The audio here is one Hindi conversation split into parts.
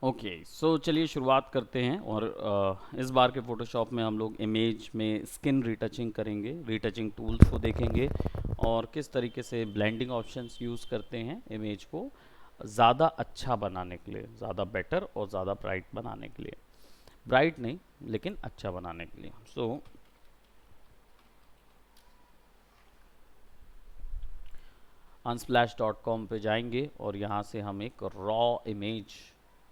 ओके, सो चलिए शुरुआत करते हैं। और इस बार के फ़ोटोशॉप में हम लोग इमेज में स्किन रीटचिंग करेंगे, रीटचिंग टूल्स को देखेंगे और किस तरीके से ब्लेंडिंग ऑप्शंस यूज़ करते हैं इमेज को ज़्यादा अच्छा बनाने के लिए, ज़्यादा बेटर और ज़्यादा ब्राइट बनाने के लिए। ब्राइट नहीं, लेकिन अच्छा बनाने के लिए। सो unsplash.com पे जाएंगे और यहाँ से हम एक रॉ इमेज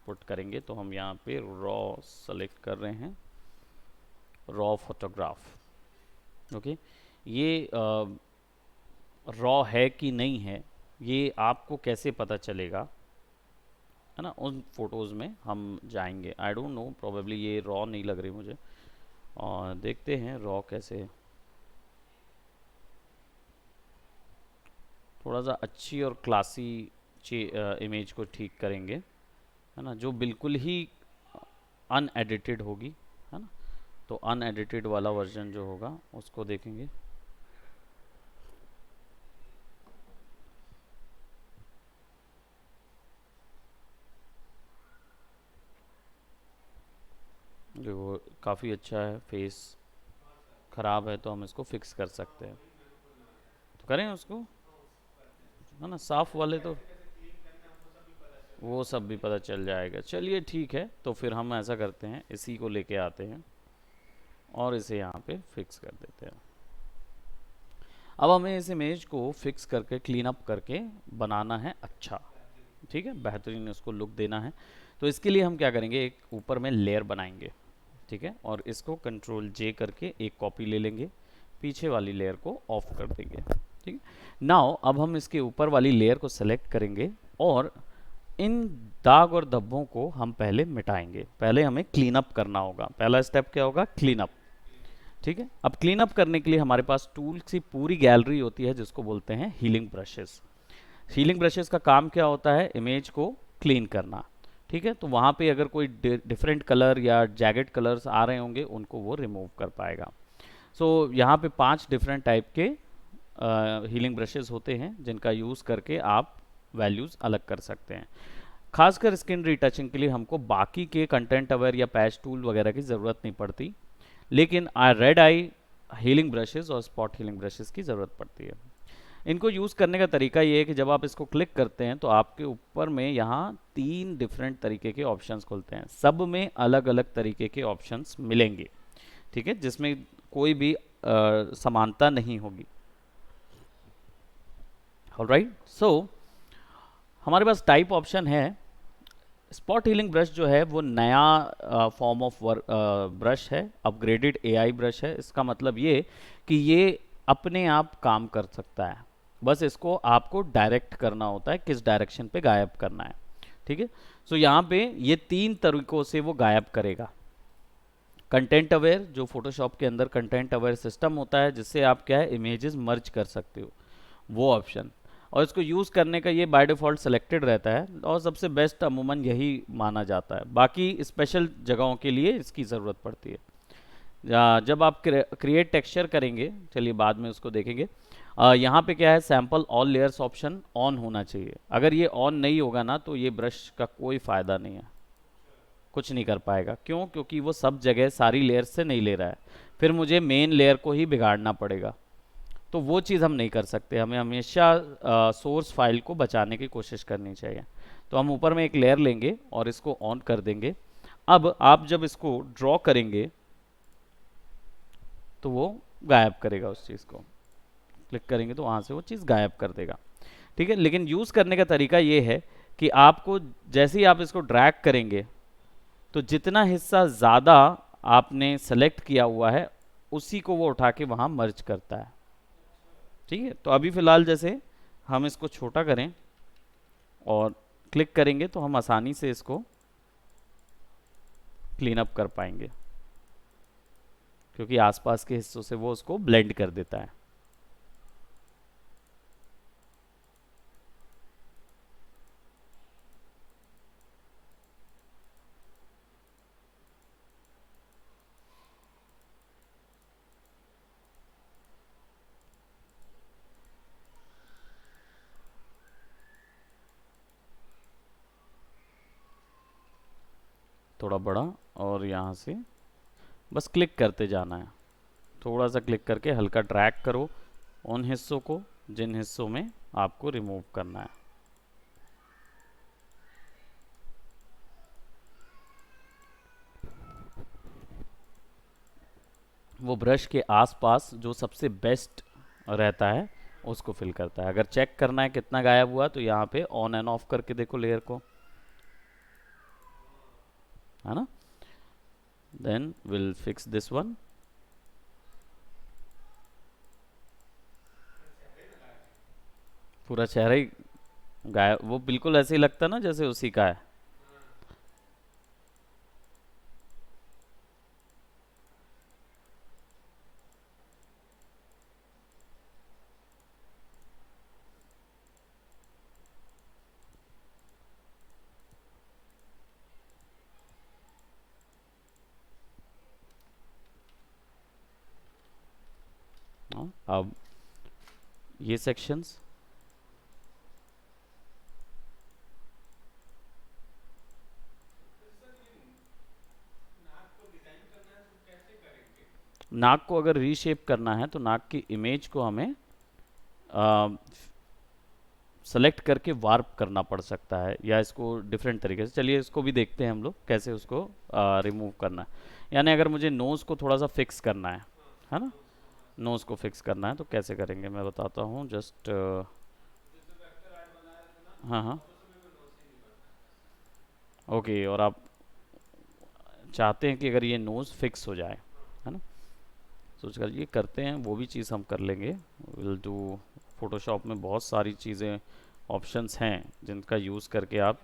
पुट करेंगे। तो हम यहाँ पे रॉ सेलेक्ट कर रहे हैं, रॉ फोटोग्राफ। ओके, ये रॉ है कि नहीं है ये आपको कैसे पता चलेगा, है ना? उन फोटोज़ में हम जाएंगे। आई डोंट नो, प्रोबेबली ये रॉ नहीं लग रही मुझे, और देखते हैं रॉ कैसे है। थोड़ा सा अच्छी और क्लासी इमेज को ठीक करेंगे, है ना, जो बिल्कुल ही अनएडिटेड होगी, है ना। तो अनएडिटेड वाला वर्जन जो होगा उसको देखेंगे। जो काफ़ी अच्छा है, फेस ख़राब है तो हम इसको फिक्स कर सकते हैं। तो करें उसको, है ना, साफ वाले तो वो सब भी पता चल जाएगा। चलिए ठीक है, तो फिर हम ऐसा करते हैं, इसी को लेके आते हैं और इसे यहाँ पे फिक्स कर देते हैं। अब हमें इस इमेज को फिक्स करके क्लीन अप करके बनाना है अच्छा, ठीक है, बेहतरीन उसको लुक देना है। तो इसके लिए हम क्या करेंगे, एक ऊपर में लेयर बनाएंगे, ठीक है, और इसको कंट्रोल जे करके एक कॉपी ले लेंगे, पीछे वाली लेयर को ऑफ कर देंगे, ठीक है। नाउ अब हम इसके ऊपर वाली लेयर को सेलेक्ट करेंगे और इन दाग और धब्बों को हम पहले मिटाएंगे। पहले हमें क्लीन अप करना होगा। पहला स्टेप क्या होगा, क्लीन अप, ठीक है। अब क्लीन अप करने के लिए हमारे पास टूल्स की पूरी गैलरी होती है जिसको बोलते हैं हीलिंग ब्रशेस। हीलिंग ब्रशेस का काम क्या होता है, इमेज को क्लीन करना, ठीक है। तो वहाँ पे अगर कोई डिफरेंट कलर या जैगेड कलर्स आ रहे होंगे उनको वो रिमूव कर पाएगा। सो यहाँ पे 5 डिफरेंट टाइप के हीलिंग ब्रशेस होते हैं जिनका यूज़ करके आप वैल्यूज़ अलग कर सकते हैं। खासकर स्किन रीटचिंग के लिए हमको बाकी के कंटेंट अवेयर या पैच टूल वगैरह की ज़रूरत नहीं पड़ती, लेकिन रेड आई हीलिंग ब्रशेस और स्पॉट हीलिंग ब्रशेस की ज़रूरत पड़ती है। इनको यूज़ करने का तरीका ये है कि जब आप इसको क्लिक करते हैं तो आपके ऊपर में यहाँ 3 डिफरेंट तरीके के ऑप्शंस खुलते हैं। सब में अलग अलग तरीके के ऑप्शंस मिलेंगे, ठीक है, जिसमें कोई भी समानता नहीं होगी। ऑलराइट, सो हमारे पास टाइप ऑप्शन है। स्पॉट हीलिंग ब्रश जो है वो नया फॉर्म ऑफ ब्रश है, अपग्रेडेड एआई ब्रश है। इसका मतलब ये कि ये अपने आप काम कर सकता है, बस इसको आपको डायरेक्ट करना होता है किस डायरेक्शन पे गायब करना है, ठीक है। सो यहाँ पे ये 3 तरीकों से वो गायब करेगा। कंटेंट अवेयर, जो फोटोशॉप के अंदर कंटेंट अवेयर सिस्टम होता है जिससे आप क्या है इमेजेस मर्ज कर सकते हो, वो ऑप्शन। और इसको यूज़ करने का ये बाय डिफ़ॉल्ट सेलेक्टेड रहता है और सबसे बेस्ट अमूमन यही माना जाता है। बाकी स्पेशल जगहों के लिए इसकी ज़रूरत पड़ती है। जब आप क्रिएट टेक्सचर करेंगे, चलिए बाद में उसको देखेंगे। यहाँ पे क्या है, sample all layers option on होना चाहिए। अगर ये ऑन नहीं होगा ना तो ये ब्रश का कोई फ़ायदा नहीं है, कुछ नहीं कर पाएगा। क्यों? क्योंकि वो सब जगह सारी लेयर्स से नहीं ले रहा है, फिर मुझे मेन लेयर को ही बिगाड़ना पड़ेगा। तो वो चीज़ हम नहीं कर सकते, हमें हमेशा सोर्स फाइल को बचाने की कोशिश करनी चाहिए। तो हम ऊपर में एक लेयर लेंगे और इसको ऑन कर देंगे। अब आप जब इसको ड्रॉ करेंगे तो वो गायब करेगा उस चीज़ को, क्लिक करेंगे तो वहाँ से वो चीज़ गायब कर देगा, ठीक है। लेकिन यूज़ करने का तरीका ये है कि आपको जैसे ही आप इसको ड्रैग करेंगे तो जितना हिस्सा ज़्यादा आपने सेलेक्ट किया हुआ है उसी को वो उठा के वहाँ मर्ज करता है, ठीक है। तो अभी फ़िलहाल जैसे हम इसको छोटा करें और क्लिक करेंगे तो हम आसानी से इसको क्लीन अप कर पाएंगे, क्योंकि आसपास के हिस्सों से वो उसको ब्लेंड कर देता है। थोड़ा बड़ा, और यहाँ से बस क्लिक करते जाना है, थोड़ा सा क्लिक करके हल्का ड्रैग करो उन हिस्सों को जिन हिस्सों में आपको रिमूव करना है। वो ब्रश के आसपास जो सबसे बेस्ट रहता है उसको फिल करता है। अगर चेक करना है कितना गायब हुआ तो यहाँ पे ऑन एंड ऑफ करके देखो लेयर को, है ना। Then will fix this one. पूरा चेहरा ही गायब, वो बिल्कुल ऐसे ही लगता ना जैसे उसी का है। हाँ, अब ये सेक्शंस, नाक को अगर रीशेप करना है तो नाक की इमेज को हमें सेलेक्ट करके वार्प करना पड़ सकता है, या इसको डिफरेंट तरीके से, चलिए इसको भी देखते हैं हम लोग कैसे उसको रिमूव करना है। यानी अगर मुझे नोज़ को थोड़ा सा फिक्स करना है ना, नोज़ को फिक्स करना है तो कैसे करेंगे मैं बताता हूँ। जस्ट हाँ हाँ, ओके, और आप चाहते हैं कि अगर ये नोज़ फिक्स हो जाए, है ना, सोच कर ये करते हैं, वो भी चीज़ हम कर लेंगे। विल डू, फोटोशॉप में बहुत सारी चीज़ें, ऑप्शंस हैं जिनका यूज़ करके आप,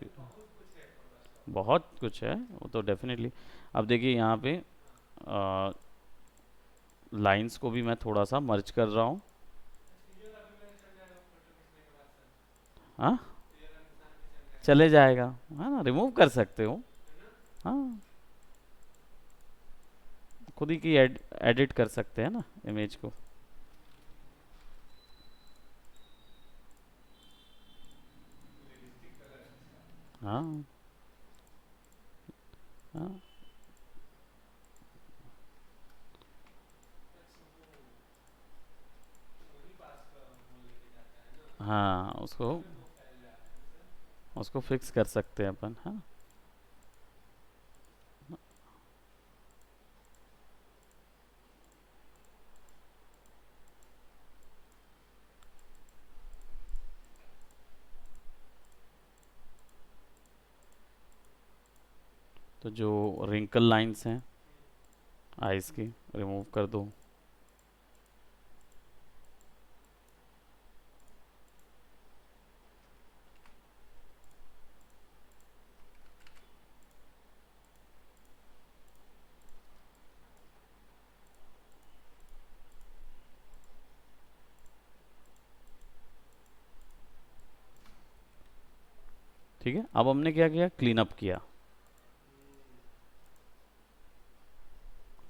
बहुत कुछ है वो तो डेफिनेटली। अब देखिए यहाँ पे लाइंस को भी मैं थोड़ा सा मर्ज कर रहा हूँ। हाँ, चले जाएगा, है ना, रिमूव कर सकते हो। हाँ, खुद ही की एडिट कर सकते हैं ना इमेज को। हाँ हाँ हाँ, उसको उसको फिक्स कर सकते हैं अपन, हाँ। तो जो रिंकल लाइंस हैं आइस की, रिमूव कर दो। ठीक है, अब हमने क्या किया, क्लीन अप किया।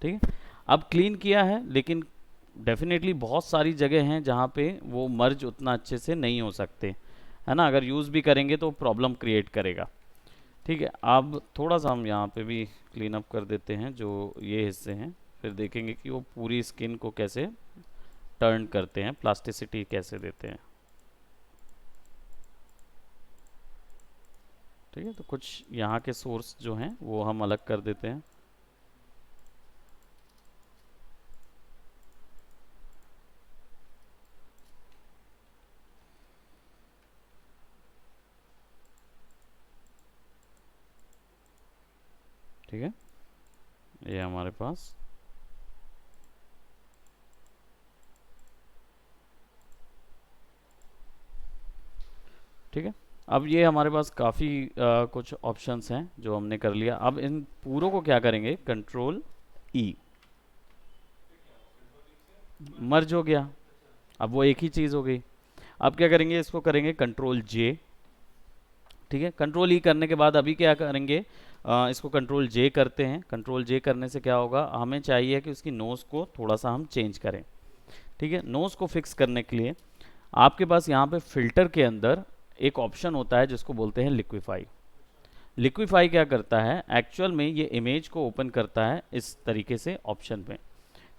ठीक है, अब क्लीन किया है, लेकिन डेफिनेटली बहुत सारी जगह हैं जहाँ पे वो मर्ज उतना अच्छे से नहीं हो सकते, है ना, अगर यूज़ भी करेंगे तो प्रॉब्लम क्रिएट करेगा। ठीक है, अब थोड़ा सा हम यहाँ पे भी क्लीन अप कर देते हैं जो ये हिस्से हैं, फिर देखेंगे कि वो पूरी स्किन को कैसे टर्न करते हैं, प्लास्टिसिटी कैसे देते हैं। ठीक है, तो कुछ यहाँ के सोर्स जो हैं वो हम अलग कर देते हैं। ठीक है, ये हमारे पास, ठीक है, अब ये हमारे पास काफ़ी कुछ ऑप्शंस हैं जो हमने कर लिया। अब इन पूरों को क्या करेंगे, कंट्रोल ई, मर्ज हो गया, अब वो एक ही चीज़ हो गई। अब क्या करेंगे, इसको करेंगे कंट्रोल जे। ठीक है, कंट्रोल ई करने के बाद अभी क्या करेंगे, इसको कंट्रोल जे करते हैं। कंट्रोल जे करने से क्या होगा, हमें चाहिए कि उसकी नोज़ को थोड़ा सा हम चेंज करें। ठीक है, नोज़ को फिक्स करने के लिए आपके पास यहाँ पे फिल्टर के अंदर एक ऑप्शन होता है जिसको बोलते हैं लिक्विफाई। लिक्विफाई क्या करता है, एक्चुअल में ये इमेज को ओपन करता है इस तरीके से ऑप्शन में,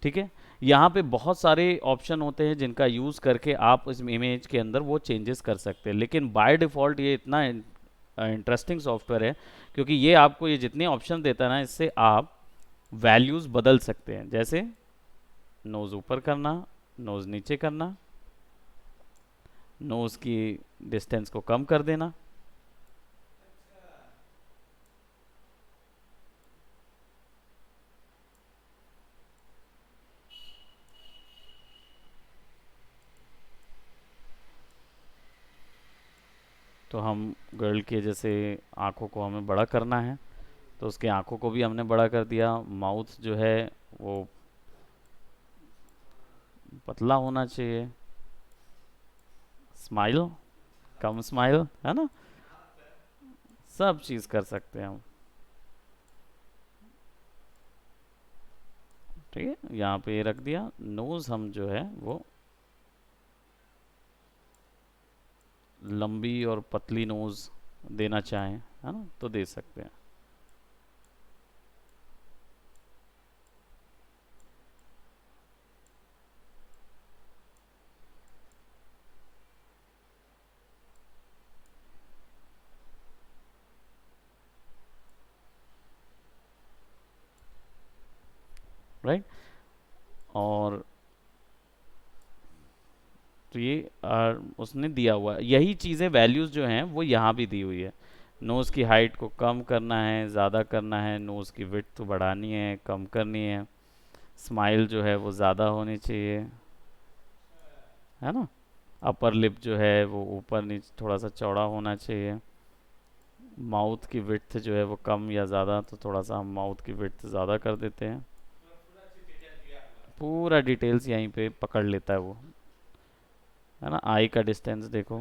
ठीक है। यहाँ पे बहुत सारे ऑप्शन होते हैं जिनका यूज़ करके आप इस इमेज के अंदर वो चेंजेस कर सकते हैं, लेकिन बाय डिफ़ॉल्ट ये इतना इंटरेस्टिंग सॉफ्टवेयर है क्योंकि ये आपको ये जितने ऑप्शन देता है ना, इससे आप वैल्यूज़ बदल सकते हैं। जैसे नोज़ ऊपर करना, नोज़ नीचे करना, नोज़ की डिस्टेंस को कम कर देना। तो हम गर्ल के जैसे आँखों को हमें बड़ा करना है तो उसके आँखों को भी हमने बड़ा कर दिया। माउथ जो है वो पतला होना चाहिए। स्माइल, कम स्माइल, है ना, सब चीज़ कर सकते हैं हम। ठीक है, यहाँ पे ये रख दिया। नोज़ हम जो है वो लंबी और पतली नोज़ देना चाहें, है ना, तो दे सकते हैं। राइट। और तो ये उसने दिया हुआ है। यही चीज़ें वैल्यूज़ जो हैं वो यहाँ भी दी हुई है। नोज़ की हाइट को कम करना है, ज़्यादा करना है, नोज़ की विड्थ बढ़ानी है, कम करनी है, स्माइल जो है वो ज़्यादा होनी चाहिए, है ना, अपर लिप जो है वो ऊपर नीचे थोड़ा सा चौड़ा होना चाहिए, माउथ की विड्थ जो है वो कम या ज़्यादा, तो थोड़ा सा हम माउथ की विड्थ ज़्यादा कर देते हैं। पूरा डिटेल्स यहीं पे पकड़ लेता है वो, है ना। आई का डिस्टेंस देखो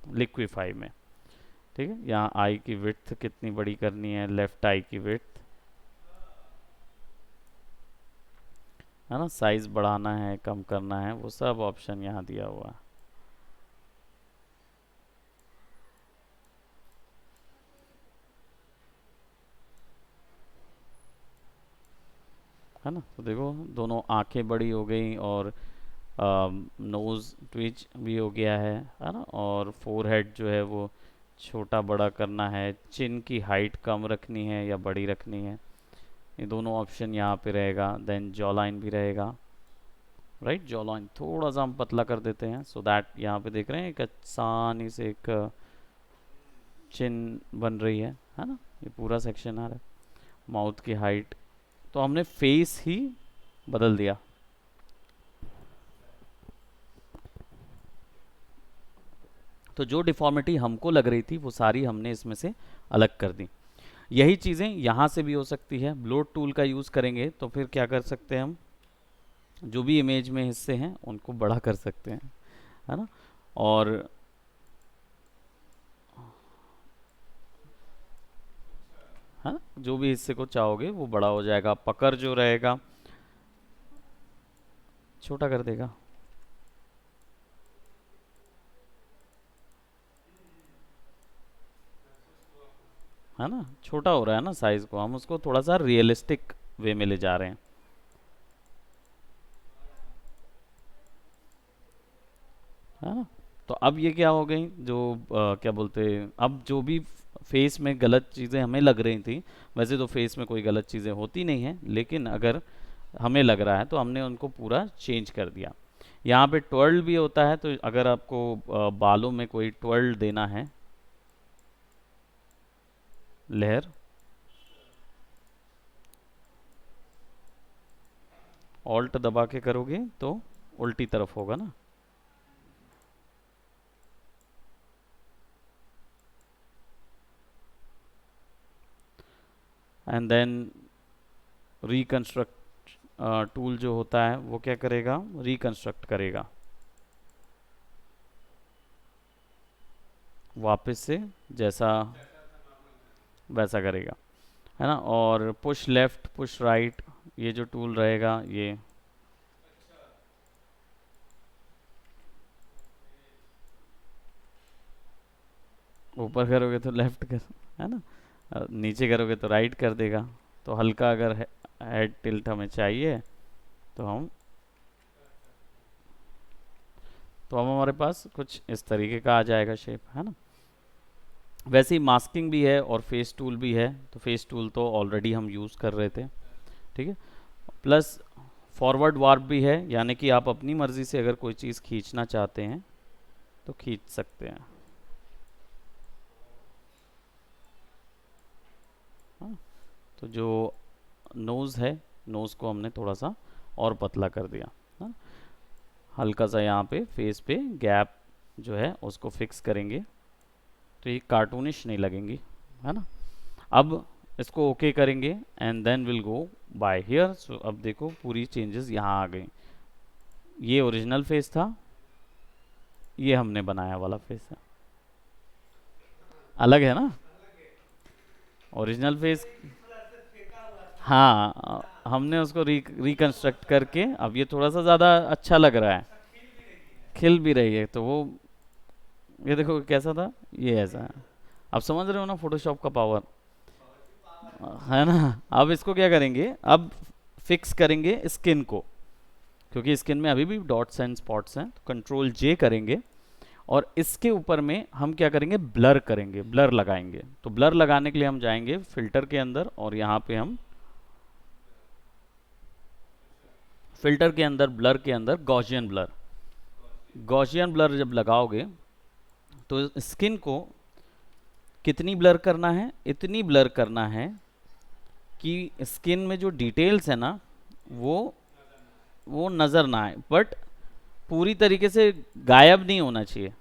लिक्विफाई में, ठीक है। यहाँ आई की विड्थ कितनी बड़ी करनी है, लेफ्ट आई की विड्थ, है ना, साइज बढ़ाना है, कम करना है, वो सब ऑप्शन यहाँ दिया हुआ है ना। तो देखो दोनों आंखें बड़ी हो गई और नोज़ ट्विच भी हो गया है ना। और फोरहेड जो है वो छोटा बड़ा करना है, चिन की हाइट कम रखनी है या बड़ी रखनी है, ये दोनों ऑप्शन यहाँ पे रहेगा। देन जॉ लाइन भी रहेगा, राइट। जॉ लाइन थोड़ा सा हम पतला कर देते हैं सो दैट यहाँ पे देख रहे हैं एक आसानी से एक चिन बन रही है ना, ये पूरा सेक्शन आ रहा है। माउथ की हाइट तो हमने फेस ही बदल दिया। तो जो डिफॉर्मिटी हमको लग रही थी वो सारी हमने इसमें से अलग कर दी। यही चीज़ें यहाँ से भी हो सकती है। ब्लोट टूल का यूज़ करेंगे तो फिर क्या कर सकते हैं हम, जो भी इमेज में हिस्से हैं उनको बड़ा कर सकते हैं, है ना। और है ना, जो भी हिस्से को चाहोगे वो बड़ा हो जाएगा। पकड़ जो रहेगा छोटा कर देगा, है ना, छोटा हो रहा है ना साइज को, हम उसको थोड़ा सा रियलिस्टिक वे में ले जा रहे हैं, है ना। तो अब ये क्या हो गई, जो क्या बोलते हैं, अब जो भी फेस में गलत चीज़ें हमें लग रही थी, वैसे तो फेस में कोई गलत चीज़ें होती नहीं हैं, लेकिन अगर हमें लग रहा है तो हमने उनको पूरा चेंज कर दिया। यहाँ पे ट्वर्ल भी होता है, तो अगर आपको बालों में कोई ट्वर्ल देना है, लेयर, ऑल्ट दबा के करोगे तो उल्टी तरफ होगा ना। एंड देन रिकंस्ट्रक्ट टूल जो होता है वो क्या करेगा, रिकंस्ट्रक्ट करेगा, वापस से जैसा वैसा करेगा, है ना। और पुश लेफ्ट पुश राइट, ये जो टूल रहेगा ये ऊपर करोगे तो लेफ्ट कर, है ना। नीचे करोगे तो राइट कर देगा। तो हल्का अगर हेड टिल्ट हमें चाहिए तो हम हमारे पास कुछ इस तरीके का आ जाएगा शेप, है ना। वैसे ही मास्किंग भी है और फेस टूल भी है, तो फेस टूल तो ऑलरेडी हम यूज़ कर रहे थे, ठीक है। प्लस फॉरवर्ड वार्प भी है, यानी कि आप अपनी मर्ज़ी से अगर कोई चीज़ खींचना चाहते हैं तो खींच सकते हैं। हाँ, तो जो नोज़ है, नोज़ को हमने थोड़ा सा और पतला कर दिया। हाँ, हल्का सा यहाँ पे फेस पे गैप जो है उसको फिक्स करेंगे तो ये कार्टूनिश नहीं लगेंगी, है ना। अब इसको ओके करेंगे and then will go by here. So अब देखो पूरी चेंजेस यहाँ आ गई। ये ओरिजिनल फेस था, ये हमने बनाया वाला फेस है, अलग है ना ओरिजिनल फेस। हाँ, हमने उसको रिकंस्ट्रक्ट करके अब ये थोड़ा सा ज़्यादा अच्छा लग रहा है, खिल भी रही है। तो वो ये देखो कैसा था, ये ऐसा है। अब समझ रहे हो ना फोटोशॉप का पावर, है ना। अब इसको क्या करेंगे, अब फिक्स करेंगे स्किन को, क्योंकि स्किन में अभी भी डॉट्स एंड स्पॉट्स हैं। तो कंट्रोल जे करेंगे और इसके ऊपर में हम क्या करेंगे, ब्लर करेंगे, ब्लर लगाएंगे। तो ब्लर लगाने के लिए हम जाएंगे फिल्टर के अंदर और यहाँ पे हम फिल्टर के अंदर, ब्लर के अंदर गॉसियन ब्लर। गॉसियन ब्लर जब लगाओगे तो स्किन को कितनी ब्लर करना है, इतनी ब्लर करना है कि स्किन में जो डिटेल्स है ना वो नज़र ना आए, बट पूरी तरीके से गायब नहीं होना चाहिए।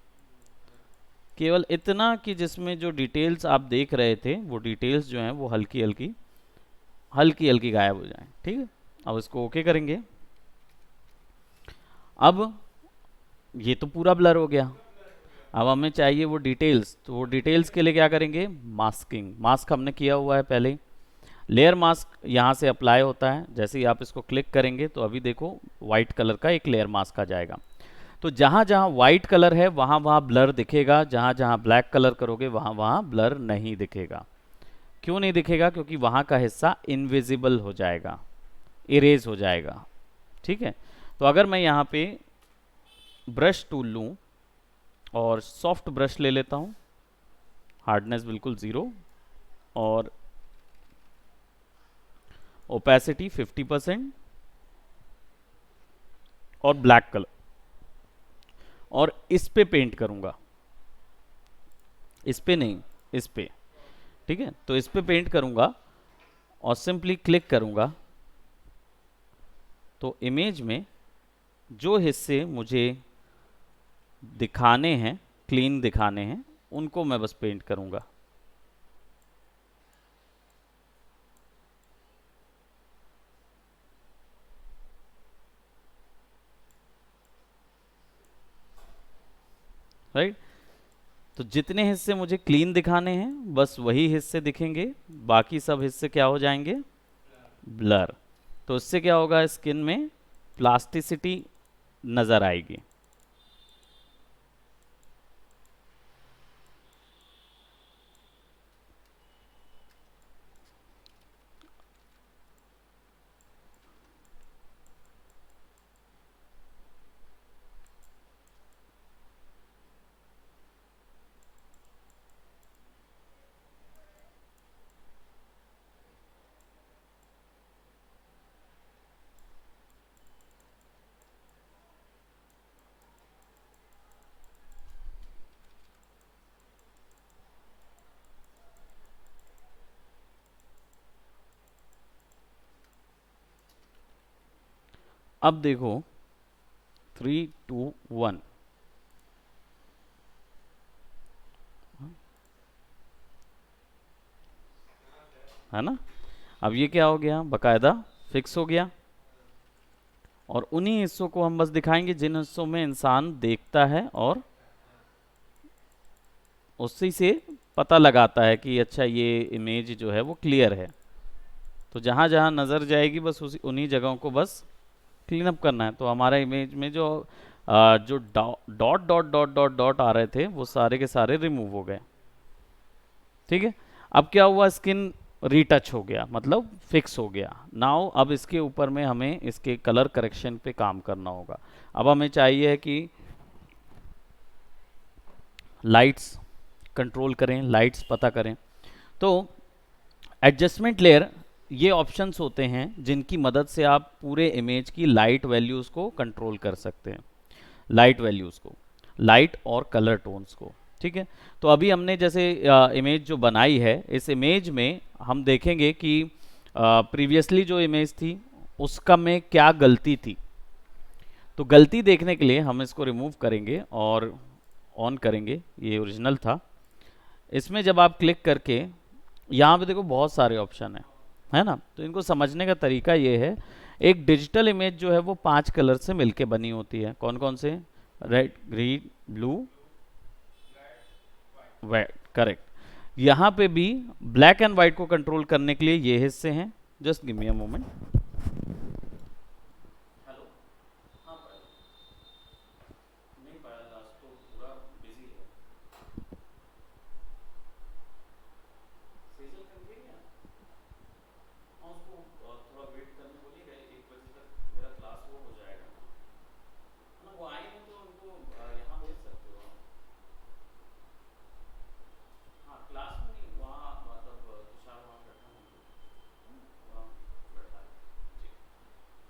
केवल इतना कि जिसमें जो डिटेल्स आप देख रहे थे वो डिटेल्स जो हैं वो हल्की हल्की हल्की हल्की गायब हो जाएं, ठीक है। अब इसको ओके करेंगे। अब ये तो पूरा ब्लर हो गया। अब हमें चाहिए वो डिटेल्स, तो वो डिटेल्स के लिए क्या करेंगे, मास्किंग। मास्क हमने किया हुआ है पहले। लेयर मास्क यहाँ से अप्लाई होता है, जैसे ही आप इसको क्लिक करेंगे तो अभी देखो वाइट कलर का एक लेयर मास्क आ जाएगा। तो जहाँ जहाँ वाइट कलर है वहाँ वहाँ ब्लर दिखेगा, जहाँ जहाँ ब्लैक कलर करोगे वहाँ वहाँ ब्लर नहीं दिखेगा। क्यों नहीं दिखेगा, क्योंकि वहाँ का हिस्सा इनविजिबल हो जाएगा, इरेज हो जाएगा, ठीक है। तो अगर मैं यहाँ पे ब्रश टूल लूँ और सॉफ्ट ब्रश ले लेता हूँ, हार्डनेस बिल्कुल ज़ीरो और ओपेसिटी 50% और ब्लैक कलर, और इस पे पेंट करूँगा, इस पे नहीं, इस पे, ठीक है। तो इस पे पेंट करूँगा और सिंपली क्लिक करूँगा तो इमेज में जो हिस्से मुझे दिखाने हैं, क्लीन दिखाने हैं, उनको मैं बस पेंट करूँगा। राइट। तो जितने हिस्से मुझे क्लीन दिखाने हैं बस वही हिस्से दिखेंगे, बाकी सब हिस्से क्या हो जाएंगे, ब्लर। तो इससे क्या होगा, स्किन में प्लास्टिसिटी नज़र आएगी। अब देखो 3 2 1, है ना। अब ये क्या हो गया, बकायदा फिक्स हो गया। और उन्हीं हिस्सों को हम बस दिखाएंगे जिन हिस्सों में इंसान देखता है और उसी से पता लगाता है कि अच्छा ये इमेज जो है वो क्लियर है। तो जहाँ जहाँ नज़र जाएगी बस उसी उन्हीं जगहों को बस क्लीन अप करना है। तो हमारा इमेज में जो जो dot dot dot dot dot आ रहे थे वो सारे के सारे रिमूव हो गए, ठीक है। अब क्या हुआ, स्किन रीटच हो गया, मतलब फिक्स हो गया। नाउ अब इसके ऊपर में हमें इसके कलर करेक्शन पे काम करना होगा। अब हमें चाहिए कि लाइट्स कंट्रोल करें, लाइट्स पता करें। तो एडजस्टमेंट लेयर, ये ऑप्शंस होते हैं जिनकी मदद से आप पूरे इमेज की लाइट वैल्यूज़ को कंट्रोल कर सकते हैं, लाइट वैल्यूज़ को, लाइट और कलर टोन्स को। ठीक है, तो अभी हमने जैसे इमेज जो बनाई है, इस इमेज में हम देखेंगे कि प्रीवियसली जो इमेज थी उसका में क्या गलती थी। तो गलती देखने के लिए हम इसको रिमूव करेंगे और ऑन करेंगे, ये ओरिजिनल था। इसमें जब आप क्लिक करके, यहाँ पे देखो बहुत सारे ऑप्शन है ना, तो इनको समझने का तरीका ये है। एक डिजिटल इमेज जो है वो 5 कलर से मिलके बनी होती है। कौन कौन से? Red, green, blue, white, correct. यहाँ पे भी ब्लैक एंड वाइट को कंट्रोल करने के लिए ये हिस्से हैं। Just give me a moment. Hello, हाँ पायल, नहीं पायल आज तो पूरा बिजी है। सेजल कर दिया क्या? हाँ, उसको थोड़ा वेट करने बोलिएगा, 1 बजे तक मेरा क्लास वो हो जाएगा ना। वो आएंगे तो उनको यहाँ भेज सकते हो आप। हाँ, क्लास में नहीं, वहाँ मतलब तुषार वहाँ बैठा है, वहाँ बैठा है। जी,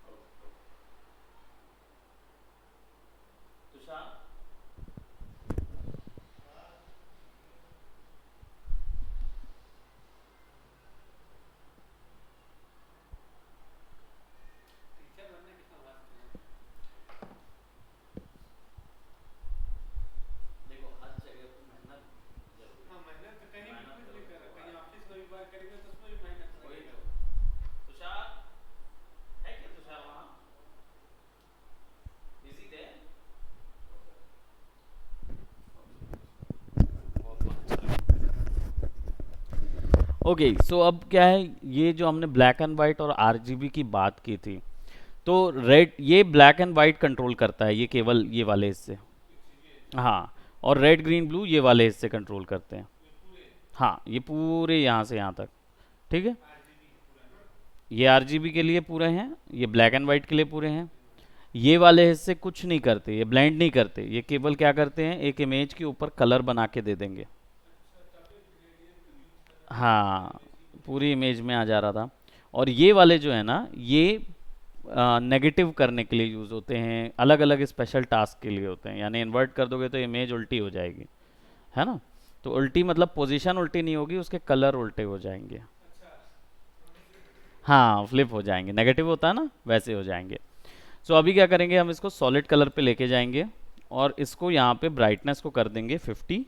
ओके ओके। तुषार, टीचर बनने कितना मस्त है। देखो हर जगह पे मेहनत जरूरी है। हाँ, मेहनत तो कहीं भी कुछ भी करो, कहीं ऑफिस में भी बात करेंगे तो उसमें भी मेहनत लगेगा। तुषार है क्या? तुषार वहाँ बिजी थे? ओके, सो अब क्या है, ये जो हमने ब्लैक एंड वाइट और आरजीबी की बात की थी, तो रेड, ये ब्लैक एंड वाइट कंट्रोल करता है, ये केवल ये वाले हिस्से। हाँ, और रेड ग्रीन ब्लू ये वाले हिस्से कंट्रोल करते हैं। हाँ, ये पूरे यहाँ से यहाँ तक। ठीक है, ये आरजीबी के लिए पूरे हैं, ये ब्लैक एंड वाइट के लिए पूरे हैं। ये वाले हिस्से कुछ नहीं करते, ये ब्लेंड नहीं करते, ये केवल क्या करते हैं, एक इमेज के ऊपर कलर बना के दे देंगे। हाँ, पूरी इमेज में आ जा रहा था। और ये वाले जो है ना, ये नेगेटिव करने के लिए यूज़ होते हैं, अलग अलग स्पेशल टास्क के लिए होते हैं। यानी इन्वर्ट कर दोगे तो इमेज उल्टी हो जाएगी, है ना। तो उल्टी मतलब पोजीशन उल्टी नहीं होगी, उसके कलर उल्टे हो जाएंगे। हाँ, फ्लिप हो जाएंगे, नेगेटिव होता है ना, वैसे हो जाएंगे। सो अभी क्या करेंगे, हम इसको सॉलिड कलर पे लेके जाएंगे और इसको यहाँ पे ब्राइटनेस को कर देंगे 50,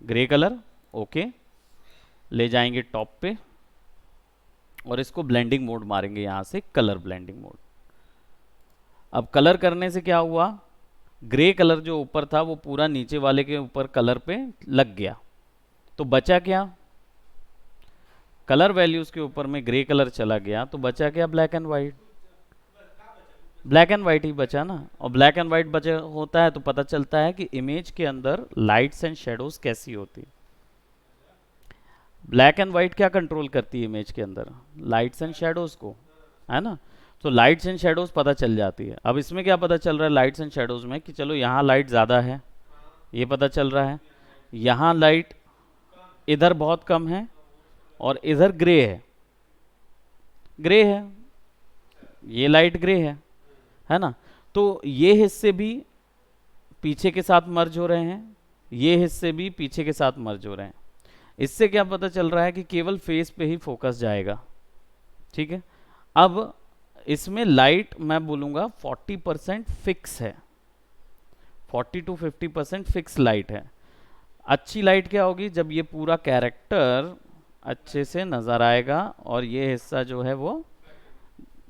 ग्रे कलर। ओके, ले जाएंगे टॉप पे और इसको ब्लेंडिंग मोड मारेंगे, यहाँ से कलर ब्लेंडिंग मोड। अब कलर करने से क्या हुआ, ग्रे कलर जो ऊपर था वो पूरा नीचे वाले के ऊपर कलर पे लग गया। तो बचा क्या, कलर वैल्यूज के ऊपर में ग्रे कलर चला गया, तो बचा क्या, black and white. Black and white ही बचा ना। और ब्लैक एंड वाइट बचा होता है तो पता चलता है कि इमेज के अंदर लाइट्स एंड शेडोज कैसी होती। ब्लैक एंड वाइट क्या कंट्रोल करती है इमेज के अंदर, लाइट्स एंड शेडोज को, है ना। तो लाइट्स एंड शेडोज पता चल जाती है। अब इसमें क्या पता चल रहा है लाइट्स एंड शेडोज में, कि चलो यहाँ लाइट ज़्यादा है, ये पता चल रहा है। यहाँ लाइट इधर बहुत कम है और इधर ग्रे है, ग्रे है, ये लाइट ग्रे है ना। तो ये हिस्से भी पीछे के साथ मर्ज हो रहे हैं, ये हिस्से भी पीछे के साथ मर्ज हो रहे हैं। इससे क्या पता चल रहा है कि केवल फेस पे ही फोकस जाएगा। ठीक है, अब इसमें लाइट मैं बोलूँगा 40% फिक्स है, 40 to 50% फिक्स लाइट है। अच्छी लाइट क्या होगी, जब ये पूरा कैरेक्टर अच्छे से नज़र आएगा और ये हिस्सा जो है वो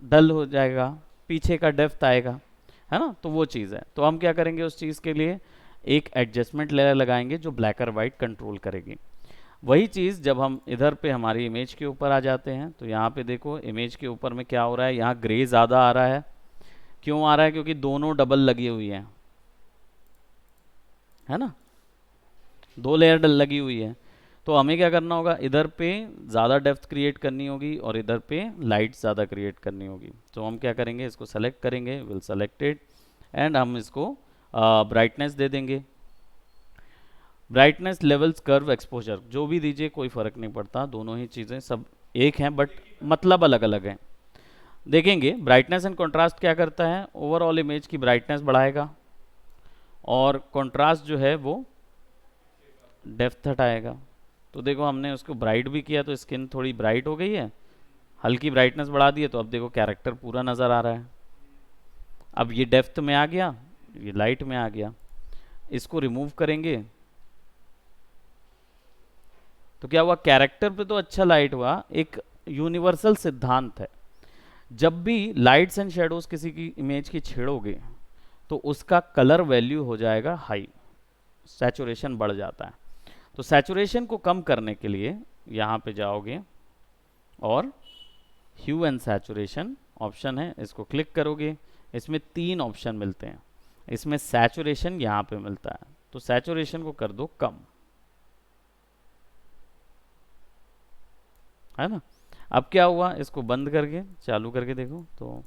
डल हो जाएगा, पीछे का डेप्थ आएगा, है ना। तो वो चीज़ है। तो हम क्या करेंगे, उस चीज़ के लिए एक एडजस्टमेंट लेयर लगाएंगे जो ब्लैक और वाइट कंट्रोल करेगी। वही चीज़ जब हम इधर पे हमारी इमेज के ऊपर आ जाते हैं, तो यहाँ पे देखो इमेज के ऊपर में क्या हो रहा है, यहाँ ग्रे ज़्यादा आ रहा है। क्यों आ रहा है, क्योंकि दोनों डबल लगी हुई हैं, है ना, 2 लेयर लगी हुई है। तो हमें क्या करना होगा, इधर पे ज़्यादा डेप्थ क्रिएट करनी होगी और इधर पे लाइट ज़्यादा क्रिएट करनी होगी। तो हम क्या करेंगे, इसको सेलेक्ट करेंगे, विल सेलेक्ट इट एंड हम इसको ब्राइटनेस दे देंगे। ब्राइटनेस, लेवल्स, कर्व, एक्सपोजर जो भी दीजिए कोई फ़र्क नहीं पड़ता, दोनों ही चीज़ें सब एक हैं बट मतलब अलग अलग हैं। देखेंगे ब्राइटनेस एंड कंट्रास्ट क्या करता है, ओवरऑल इमेज की ब्राइटनेस बढ़ाएगा और कंट्रास्ट जो है वो डेप्थ हटाएगा। तो देखो हमने उसको ब्राइट भी किया तो स्किन थोड़ी ब्राइट हो गई है, हल्की ब्राइटनेस बढ़ा दी है तो अब देखो कैरेक्टर पूरा नज़र आ रहा है। अब ये डेप्थ में आ गया, ये लाइट में आ गया। इसको रिमूव करेंगे तो क्या हुआ, कैरेक्टर पे तो अच्छा लाइट हुआ। एक यूनिवर्सल सिद्धांत है, जब भी लाइट्स एंड शेडोज किसी की इमेज की छेड़ोगे तो उसका कलर वैल्यू हो जाएगा हाई, सैचुरेशन बढ़ जाता है। तो सैचुरेशन को कम करने के लिए यहाँ पे जाओगे और ह्यू एंड सैचुरेशन ऑप्शन है, इसको क्लिक करोगे, इसमें 3 ऑप्शन मिलते हैं, इसमें सैचुरेशन यहाँ पे मिलता है, तो सैचुरेशन को कर दो कम, है ना। अब क्या हुआ, इसको बंद करके चालू करके देखो तो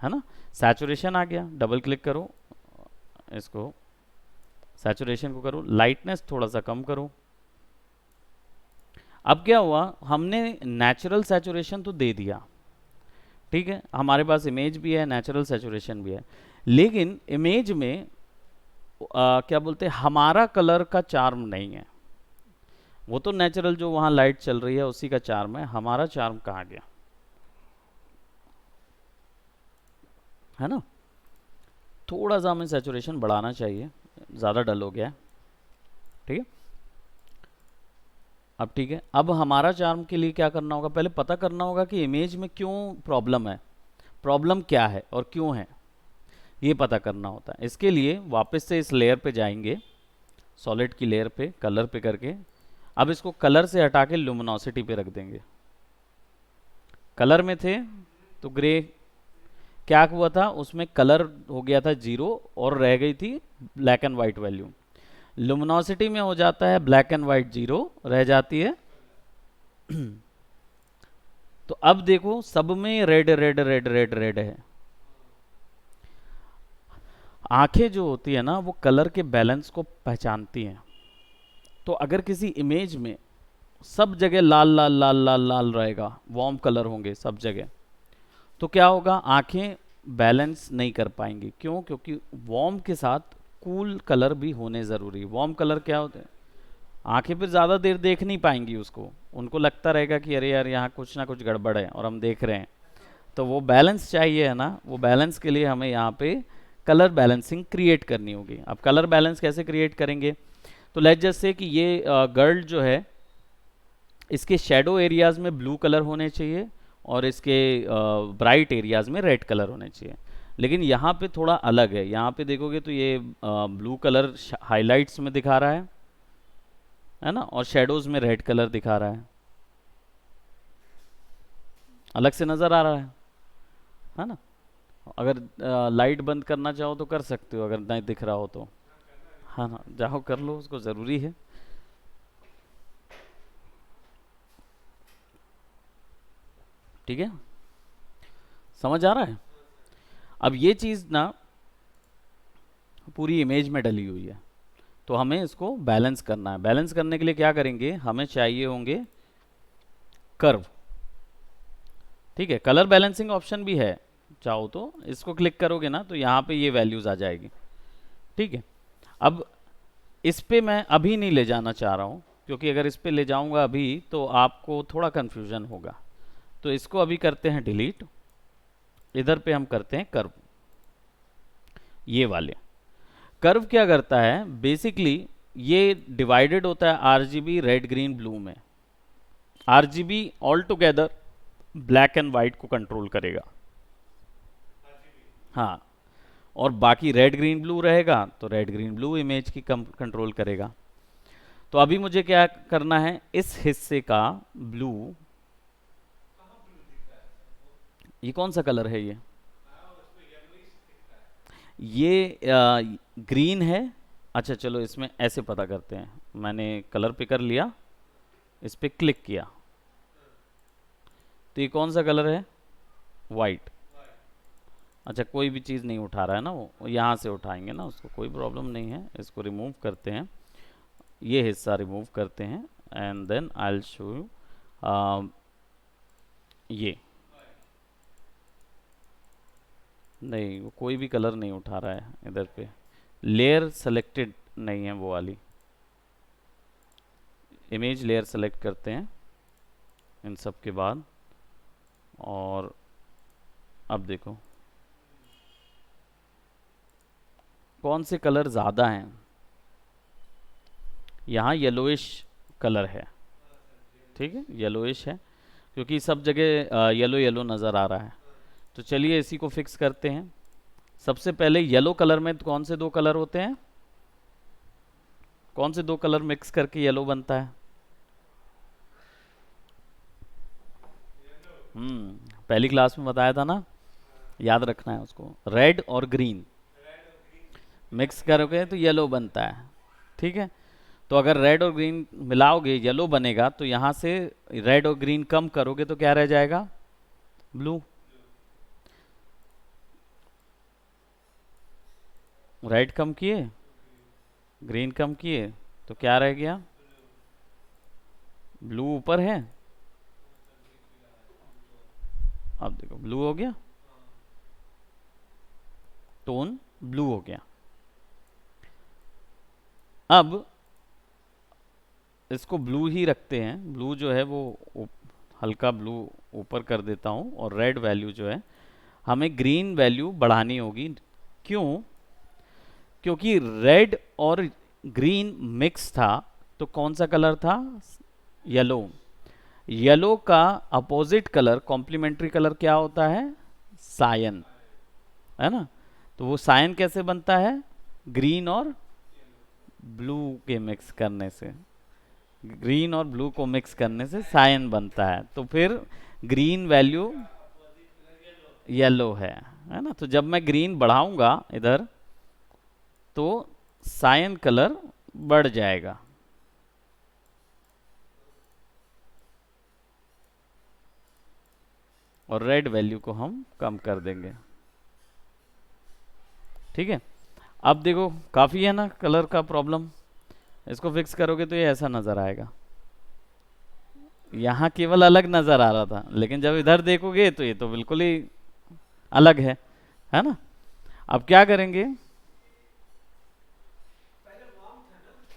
है ना, सैचुरेशन आ गया। डबल क्लिक करो, इसको सैचुरेशन को करो, लाइटनेस थोड़ा सा कम करो। अब क्या हुआ, हमने नेचुरल सैचुरेशन तो दे दिया, ठीक है, हमारे पास इमेज भी है, नेचुरल सैचुरेशन भी है, लेकिन इमेज में क्या बोलते हैं, हमारा कलर का चार्म नहीं है। वो तो नेचुरल जो वहाँ लाइट चल रही है उसी का चार्म है, हमारा चार्म कहाँ गया, है ना। थोड़ा सा हमें सैचुरेशन बढ़ाना चाहिए, ज़्यादा डल हो गया है, ठीक है। अब ठीक है, अब हमारा चार्म के लिए क्या करना होगा, पहले पता करना होगा कि इमेज में क्यों प्रॉब्लम है, प्रॉब्लम क्या है और क्यों है, ये पता करना होता है। इसके लिए वापस से इस लेयर पे जाएंगे, सॉलिड की लेयर पे कलर पे करके, अब इसको कलर से हटा के लुमिनोसिटी पे रख देंगे। कलर में थे तो ग्रे, क्या हुआ था उसमें, कलर हो गया था 0 और रह गई थी ब्लैक एंड वाइट वैल्यू। लुमिनोसिटी में हो जाता है ब्लैक एंड वाइट 0, रह जाती है तो अब देखो सब में red red red red red है। आंखें जो होती है ना वो कलर के बैलेंस को पहचानती हैं, तो अगर किसी इमेज में सब जगह लाल लाल लाल लाल लाल रहेगा, वार्म कलर होंगे सब जगह, तो क्या होगा, आंखें बैलेंस नहीं कर पाएंगी। क्यों, क्योंकि वार्म के साथ कूल कलर भी होने ज़रूरी। वार्म कलर क्या होते हैं, आंखें फिर ज़्यादा देर देख नहीं पाएंगी उसको, उनको लगता रहेगा कि अरे यार यहाँ कुछ ना कुछ गड़बड़ है और हम देख रहे हैं। तो वो बैलेंस चाहिए है ना, वो बैलेंस के लिए हमें यहाँ पे कलर बैलेंसिंग क्रिएट करनी होगी। अब कलर बैलेंस कैसे क्रिएट करेंगे, तो लेट्स जस्ट से कि ये गर्ल जो है, इसके शेडो एरियाज में ब्लू कलर होने चाहिए और इसके ब्राइट एरियाज में रेड कलर होने चाहिए। लेकिन यहाँ पे थोड़ा अलग है, यहाँ पे देखोगे तो ये ब्लू कलर हाइलाइट्स में दिखा रहा है ना, और शेडोज में रेड कलर दिखा रहा है, अलग से नज़र आ रहा है ना। अगर लाइट बंद करना चाहो तो कर सकते हो, अगर नहीं दिख रहा हो तो, हाँ ना, जाओ कर लो, उसको ज़रूरी है। ठीक है, समझ आ रहा है। अब ये चीज़ ना पूरी इमेज में डली हुई है, तो हमें इसको बैलेंस करना है। बैलेंस करने के लिए क्या करेंगे, हमें चाहिए होंगे कर्व, ठीक है। कलर बैलेंसिंग ऑप्शन भी है, चाहो तो इसको क्लिक करोगे ना तो यहाँ पे ये वैल्यूज़ आ जाएगी, ठीक है। अब इस पे मैं अभी नहीं ले जाना चाह रहा हूँ, क्योंकि अगर इस पे ले जाऊँगा अभी तो आपको थोड़ा कन्फ्यूजन होगा, तो इसको अभी करते हैं डिलीट। इधर पे हम करते हैं कर्व, ये वाले कर्व क्या करता है, बेसिकली ये डिवाइडेड होता है आरजीबी रेड ग्रीन ब्लू में। RGB all together black and white को कंट्रोल करेगा, हाँ, और बाकी रेड ग्रीन ब्लू रहेगा तो रेड ग्रीन ब्लू इमेज की कंट्रोल करेगा। तो अभी मुझे क्या करना है, इस हिस्से का ब्लू, ये कौन सा कलर है ये ग्रीन है। अच्छा चलो इसमें ऐसे पता करते हैं, मैंने कलर पिकर लिया, इस पे क्लिक किया, तो ये कौन सा कलर है? वाइट। अच्छा, कोई भी चीज़ नहीं उठा रहा है ना, वो यहाँ से उठाएंगे ना उसको, कोई प्रॉब्लम नहीं है। इसको रिमूव करते हैं, ये हिस्सा रिमूव करते हैं, and then I will show you ये। नहीं, वो कोई भी कलर नहीं उठा रहा है इधर पे, लेयर सेलेक्टेड नहीं है वो वाली। इमेज लेयर सेलेक्ट करते हैं इन सब के बाद, और अब देखो कौन से कलर ज़्यादा हैं। यहाँ येलोइश कलर है, ठीक है, येलोइश है, क्योंकि सब जगह येलो येलो नज़र आ रहा है। तो चलिए इसी को फिक्स करते हैं। सबसे पहले येलो कलर में कौन से दो कलर होते हैं? कौन से दो कलर मिक्स करके येलो बनता है? पहली क्लास में बताया था ना, याद रखना है उसको। रेड और ग्रीन मिक्स करोगे तो येलो बनता है, ठीक है। तो अगर रेड और ग्रीन मिलाओगे येलो बनेगा, तो यहाँ से रेड और ग्रीन कम करोगे तो क्या रह जाएगा? ब्लू। रेड कम किए, ग्रीन कम किए, तो क्या रह गया? ब्लू ऊपर है, अब देखो ब्लू हो गया, टोन ब्लू हो गया। अब इसको ब्लू ही रखते हैं, ब्लू जो है वो हल्का ब्लू ऊपर कर देता हूँ, और रेड वैल्यू जो है हमें ग्रीन वैल्यू बढ़ानी होगी। क्यों? क्योंकि रेड और ग्रीन मिक्स था, तो कौन सा कलर था? येलो। येलो का अपोजिट कलर, कॉम्प्लीमेंट्री कलर क्या होता है? सायन, है ना। तो वो सायन कैसे बनता है? ग्रीन और ब्लू के मिक्स करने से, ग्रीन और ब्लू को मिक्स करने से सायन बनता है। तो फिर ग्रीन वैल्यू येलो है ना। तो जब मैं ग्रीन बढ़ाऊंगा इधर, तो सायन कलर बढ़ जाएगा। और रेड वैल्यू को हम कम कर देंगे, ठीक है। अब देखो काफ़ी है ना कलर का प्रॉब्लम, इसको फिक्स करोगे तो ये ऐसा नज़र आएगा। यहाँ केवल अलग नज़र आ रहा था, लेकिन जब इधर देखोगे तो ये तो बिल्कुल ही अलग है ना। अब क्या करेंगे?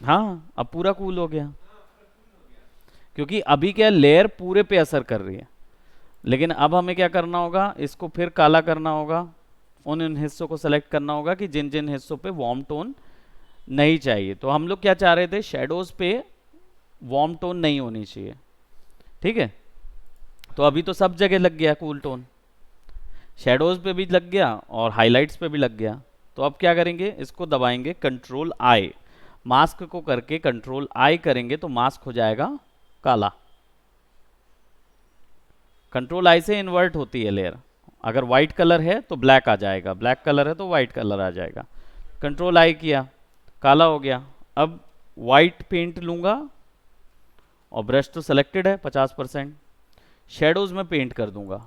हाँ, अब पूरा कूल हो गया, क्योंकि अभी क्या लेयर पूरे पे असर कर रही है। लेकिन अब हमें क्या करना होगा? इसको फिर काला करना होगा, उन हिस्सों को सेलेक्ट करना होगा कि जिन जिन हिस्सों पे वार्म टोन नहीं चाहिए। तो हम लोग क्या चाह रहे थे? शेडोज पे वार्म टोन नहीं होनी चाहिए, ठीक है। तो अभी तो सब जगह लग गया कूल टोन, शेडोज पे भी लग गया और हाइलाइट्स पे भी लग गया। तो अब क्या करेंगे? इसको दबाएंगे कंट्रोल आई, मास्क को करके कंट्रोल आई करेंगे तो मास्क हो जाएगा काला। कंट्रोल आई से इन्वर्ट होती है लेयर, अगर व्हाइट कलर है तो ब्लैक आ जाएगा, ब्लैक कलर है तो व्हाइट कलर आ जाएगा। कंट्रोल आई किया, काला हो गया। अब व्हाइट पेंट लूंगा, और ब्रश तो सेलेक्टेड है 50%, शेडोज में पेंट कर दूंगा।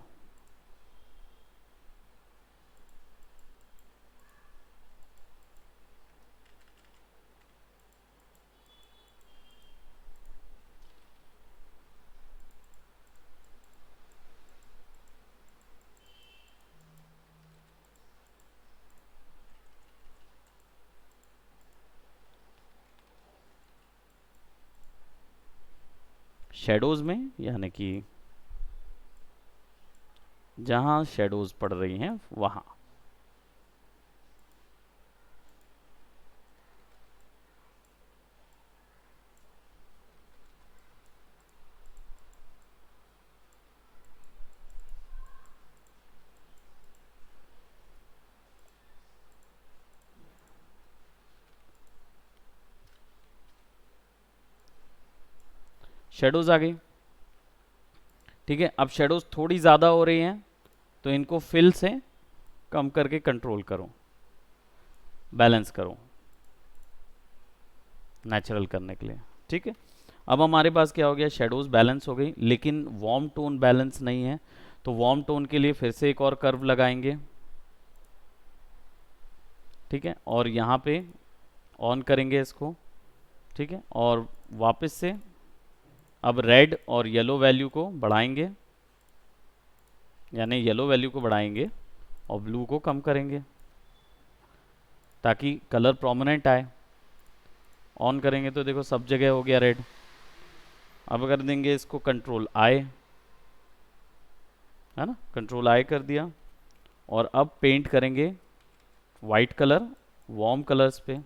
शेडोज में, यानी कि जहां शेडोज पड़ रही हैं वहां। शेडोज आ गई, ठीक है। अब शेडोज थोड़ी ज़्यादा हो रही हैं, तो इनको फिल से कम करके कंट्रोल करो, बैलेंस करो नेचुरल करने के लिए। ठीक है। अब हमारे पास क्या हो गया, शेडोज बैलेंस हो गई, लेकिन वार्म टोन बैलेंस नहीं है। तो वार्म टोन के लिए फिर से एक और कर्व लगाएंगे, ठीक है, और यहाँ पे ऑन करेंगे इसको, ठीक है, और वापस से अब रेड और येलो वैल्यू को बढ़ाएंगे, यानी येलो वैल्यू को बढ़ाएंगे और ब्लू को कम करेंगे ताकि कलर प्रोमिनेंट आए। ऑन करेंगे तो देखो सब जगह हो गया रेड। अब कर देंगे इसको कंट्रोल आई, है ना, कंट्रोल आई कर दिया, और अब पेंट करेंगे वाइट कलर वार्म कलर्स पे।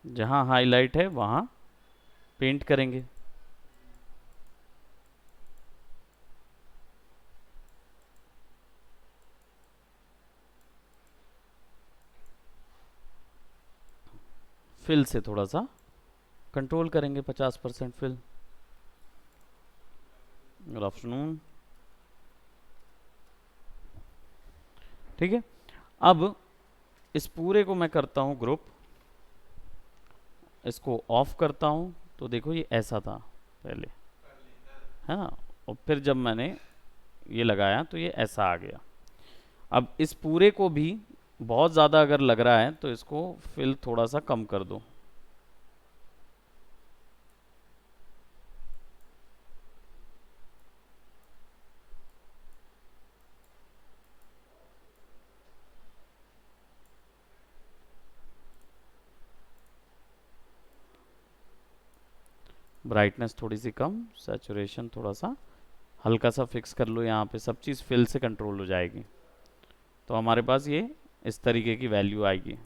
जहाँ हाईलाइट है वहाँ पेंट करेंगे। फिल से थोड़ा सा कंट्रोल करेंगे, 50% फिल। Good afternoon. ठीक है, अब इस पूरे को मैं करता हूँ ग्रुप, इसको ऑफ करता हूँ, तो देखो ये ऐसा था पहले, है ना, और फिर जब मैंने ये लगाया तो ये ऐसा आ गया। अब इस पूरे को भी बहुत ज़्यादा अगर लग रहा है तो इसको फिल थोड़ा सा कम कर दो। ब्राइटनेस थोड़ी सी कम, सैचुरेशन थोड़ा सा हल्का सा फिक्स कर लो, यहाँ पे सब चीज़ फिल से कंट्रोल हो जाएगी। तो हमारे पास ये इस तरीके की वैल्यू आएगी,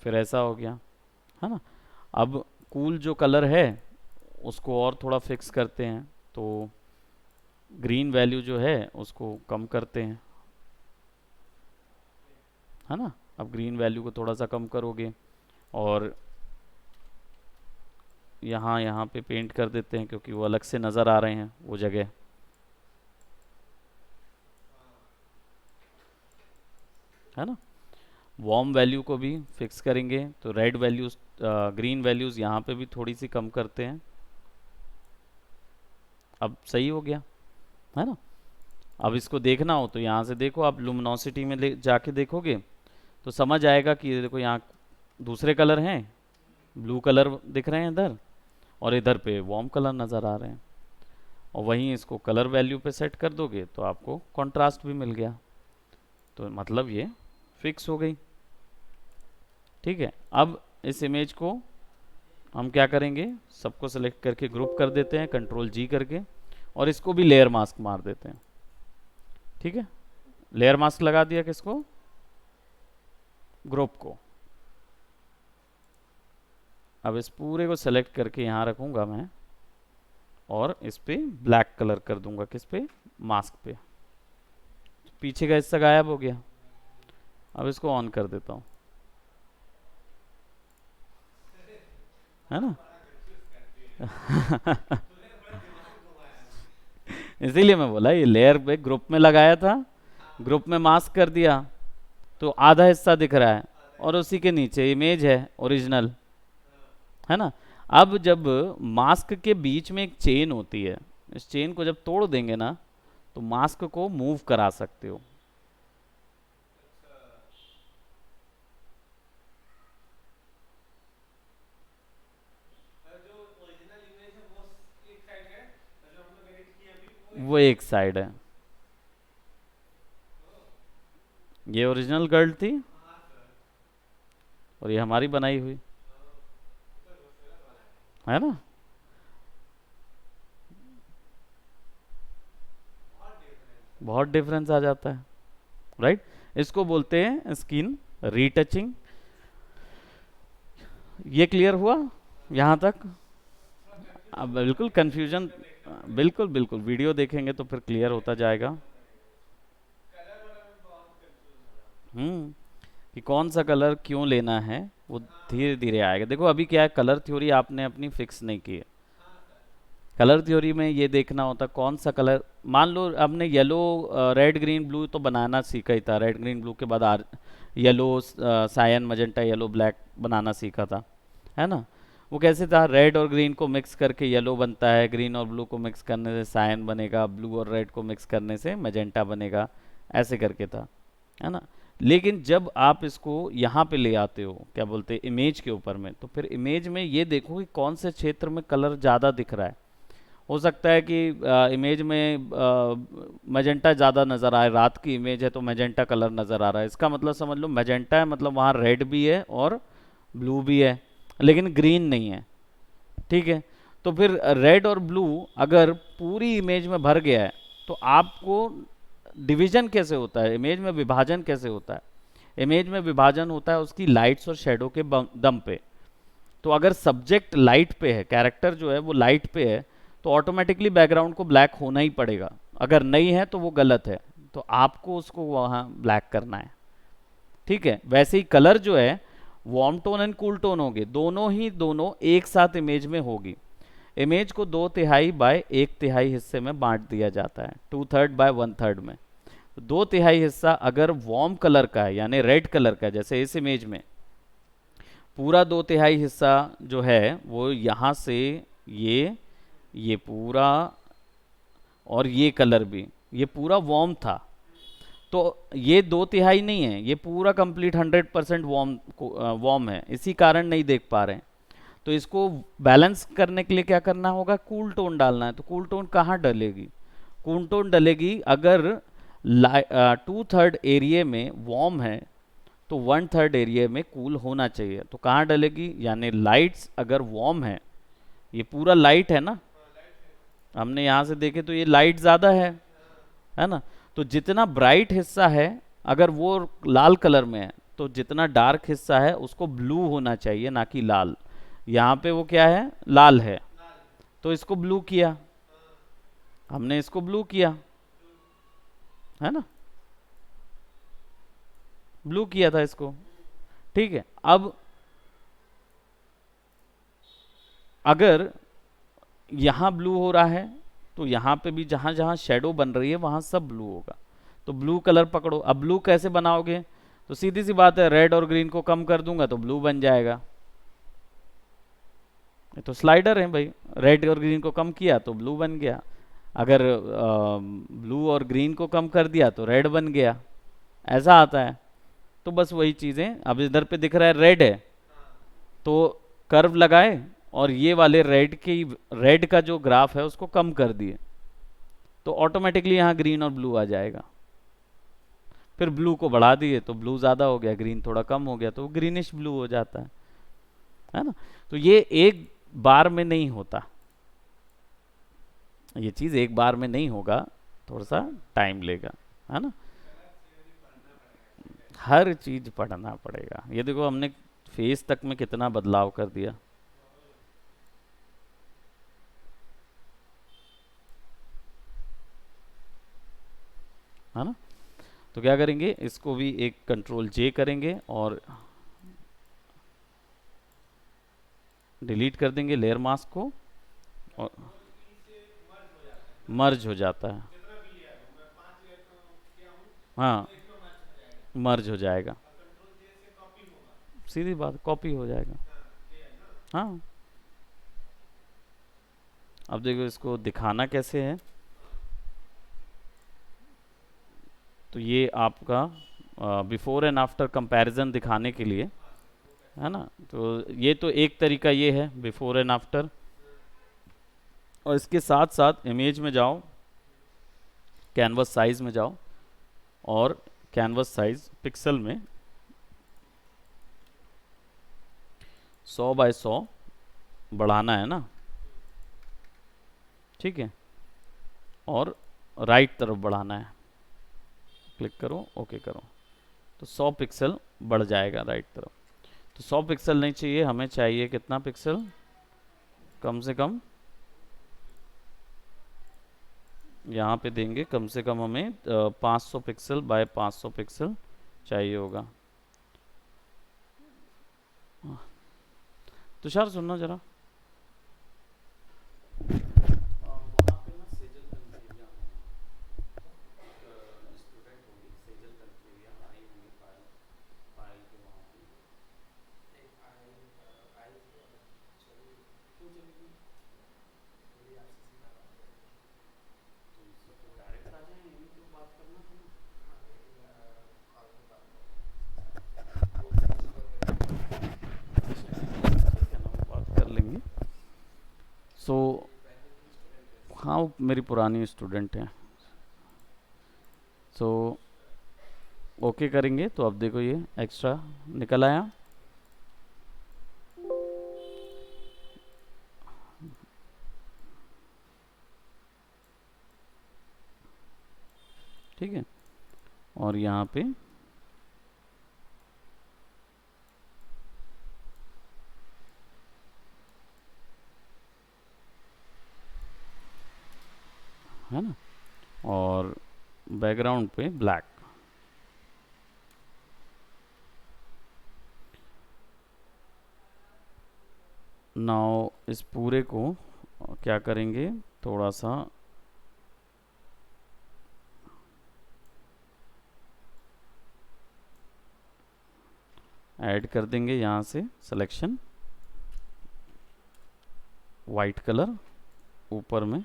फिर ऐसा हो गया, है ना। अब कूल जो कलर है उसको और थोड़ा फिक्स करते हैं, तो ग्रीन वैल्यू जो है उसको कम करते हैं, है ना। अब ग्रीन वैल्यू को थोड़ा सा कम करोगे और यहाँ यहाँ पे पेंट कर देते हैं क्योंकि वो अलग से नज़र आ रहे हैं वो जगह, है ना। वार्म वैल्यू को भी फिक्स करेंगे, तो रेड वैल्यूज ग्रीन वैल्यूज़ यहाँ पे भी थोड़ी सी कम करते हैं। अब सही हो गया, है ना। अब इसको देखना हो तो यहाँ से देखो, आप लुमिनोसिटी में जाके देखोगे तो समझ आएगा कि ये देखो यहाँ दूसरे कलर हैं, ब्लू कलर दिख रहे हैं इधर, और इधर पे वार्म कलर नज़र आ रहे हैं। और वहीं इसको कलर वैल्यू पे सेट कर दोगे तो आपको कंट्रास्ट भी मिल गया, तो मतलब ये फिक्स हो गई। ठीक है, अब इस इमेज को हम क्या करेंगे, सबको सेलेक्ट करके ग्रुप कर देते हैं कंट्रोल जी करके, और इसको भी लेयर मास्क मार देते हैं। ठीक है, लेयर मास्क लगा दिया किसको, ग्रुप को। अब इस पूरे को सेलेक्ट करके यहाँ रखूँगा मैं, और इस पे ब्लैक कलर कर दूंगा, किस पे, मास्क पे। पीछे का हिस्सा गायब हो गया। अब इसको ऑन कर देता हूँ, है ना। इसीलिए मैं बोला ये लेयर पे ग्रुप में लगाया था, ग्रुप में मास्क कर दिया तो आधा हिस्सा दिख रहा है, और उसी के नीचे इमेज है ओरिजिनल, है ना। अब जब मास्क के बीच में एक चेन होती है, इस चेन को जब तोड़ देंगे ना तो मास्क को मूव करा सकते हो। वो एक साइड है, ये ओरिजिनल गर्ल थी और ये हमारी बनाई हुई, है ना। बहुत डिफरेंस आ जाता है, राइट। इसको बोलते हैं स्किन रीटचिंग। ये क्लियर हुआ यहाँ तक। अब बिल्कुल कंफ्यूजन, बिल्कुल बिल्कुल वीडियो देखेंगे तो फिर क्लियर होता जाएगा। हम्म कि कौन सा कलर क्यों लेना है, वो धीरे धीरे आएगा। देखो अभी क्या है, कलर थ्योरी आपने अपनी फिक्स नहीं की है। कलर थ्योरी में ये देखना होता कौन सा कलर, मान लो आपने येलो रेड ग्रीन ब्लू तो बनाना सीखा ही था, रेड ग्रीन ब्लू के बाद आर yellow cyan magenta yellow black बनाना सीखा था, है ना। वो कैसे था, रेड और ग्रीन को मिक्स करके येलो बनता है, ग्रीन और ब्लू को मिक्स करने से सायन बनेगा, ब्लू और रेड को मिक्स करने से मजेंटा बनेगा, ऐसे करके था, है ना। लेकिन जब आप इसको यहाँ पे ले आते हो, क्या बोलते हैं, इमेज के ऊपर में, तो फिर इमेज में ये देखो कि कौन से क्षेत्र में कलर ज़्यादा दिख रहा है। हो सकता है कि इमेज में मैजेंटा ज़्यादा नज़र आए, रात की इमेज है तो मैजेंटा कलर नज़र आ रहा है, इसका मतलब समझ लो मैजेंटा है, मतलब वहाँ रेड भी है और ब्लू भी है, लेकिन ग्रीन नहीं है। ठीक है, तो फिर रेड और ब्लू अगर पूरी इमेज में भर गया है, तो आपको डिवीजन कैसे होता है, इमेज में विभाजन कैसे होता है। इमेज में विभाजन होता है उसकी लाइट्स और शेडो के दम पे। तो अगर सब्जेक्ट लाइट पे है, कैरेक्टर जो है वो लाइट पे है, तो ऑटोमेटिकली बैकग्राउंड को ब्लैक होना ही पड़ेगा। अगर नहीं है तो वो गलत है, तो आपको उसको वहाँ ब्लैक करना है। ठीक है, वैसे ही कलर जो है warm tone and cool tone होंगे, दोनों ही दोनों एक साथ इमेज में होगी। इमेज को 2/3 बाय 1/3 हिस्से में बांट दिया जाता है, 2/3 बाय 1/3 में। 2/3 हिस्सा अगर वार्म कलर का है यानी रेड कलर का है, जैसे इस इमेज में पूरा 2/3 हिस्सा जो है वो यहाँ से ये पूरा और ये कलर भी, ये पूरा वार्म था। तो ये 2/3 नहीं है, ये पूरा कंप्लीट 100% वार्म वार्म है, इसी कारण नहीं देख पा रहे हैं। तो इसको बैलेंस करने के लिए क्या करना होगा, कूल टोन डालना है। तो कूल टोन कहाँ डलेगी, कूल टोन डलेगी अगर 2/3 एरिया में वार्म है तो 1/3 एरिया में कूल होना चाहिए। तो कहाँ डलेगी, यानी लाइट्स अगर वार्म है, ये पूरा लाइट है ना, हमने यहाँ से देखे तो ये लाइट ज़्यादा है ना। तो जितना ब्राइट हिस्सा है अगर वो लाल कलर में है, तो जितना डार्क हिस्सा है उसको ब्लू होना चाहिए, ना कि लाल। यहाँ पे वो क्या है, लाल है, तो इसको ब्लू किया, हमने इसको ब्लू किया, है ना, ब्लू किया था इसको। ठीक है, अब अगर यहाँ ब्लू हो रहा है तो यहाँ पे भी जहाँ जहाँ शेडो बन रही है वहाँ सब ब्लू होगा। तो ब्लू कलर पकड़ो। अब ब्लू कैसे बनाओगे, तो सीधी सी बात है, रेड और ग्रीन को कम कर दूंगा तो ब्लू बन जाएगा। ये तो स्लाइडर है भाई, रेड और ग्रीन को कम किया तो ब्लू बन गया, अगर ब्लू और ग्रीन को कम कर दिया तो रेड बन गया, ऐसा आता है। तो बस वही चीज़ें, अब इधर पे दिख रहा है रेड है, तो कर्व लगाए और ये वाले रेड का जो ग्राफ है उसको कम कर दिए, तो ऑटोमेटिकली यहाँ ग्रीन और ब्लू आ जाएगा। फिर ब्लू को बढ़ा दिए तो ब्लू ज़्यादा हो गया, ग्रीन थोड़ा कम हो गया, तो ग्रीनिश ब्लू हो जाता है ना। तो ये एक बार में नहीं होता, ये चीज़ एक बार में नहीं होगा, थोड़ा सा टाइम लेगा, है ना। हर चीज़ पढ़ना पड़ेगा। ये देखो हमने फेस तक में कितना बदलाव कर दिया, है ना। तो क्या करेंगे, इसको भी एक Ctrl J करेंगे और डिलीट कर देंगे लेयर मास्क को, और मर्ज हो जाता है। हाँ, मर्ज हो जाएगा, सीधी बात, कॉपी हो जाएगा। हाँ, अब देखो इसको दिखाना कैसे है। तो ये आपका बिफोर एंड आफ्टर कंपैरिजन दिखाने के लिए, है ना। तो ये तो एक तरीका ये है बिफोर एंड आफ्टर, और इसके साथ साथ इमेज में जाओ, कैनवस साइज में जाओ, और कैनवस साइज पिक्सल में 100 बाय 100 बढ़ाना है ना। ठीक है, और राइट तरफ बढ़ाना है, क्लिक करो, ओके करो, तो 100 पिक्सल बढ़ जाएगा राइट तरफ। तो 100 पिक्सल नहीं चाहिए, हमें चाहिए कितना पिक्सल, कम से कम यहाँ पे देंगे, कम से कम हमें 500 पिक्सल बाय 500 पिक्सल चाहिए होगा। तुषार सुनना जरा। बात कर लेंगे। सो हाँ, वो मेरी पुरानी स्टूडेंट हैं। सो ओके करेंगे तो अब देखो ये एक्स्ट्रा निकल आया। ठीक है, और यहाँ पे है ना, और बैकग्राउंड पे ब्लैक। नाउ इस पूरे को क्या करेंगे, थोड़ा सा ऐड कर देंगे यहाँ से सिलेक्शन वाइट कलर ऊपर में।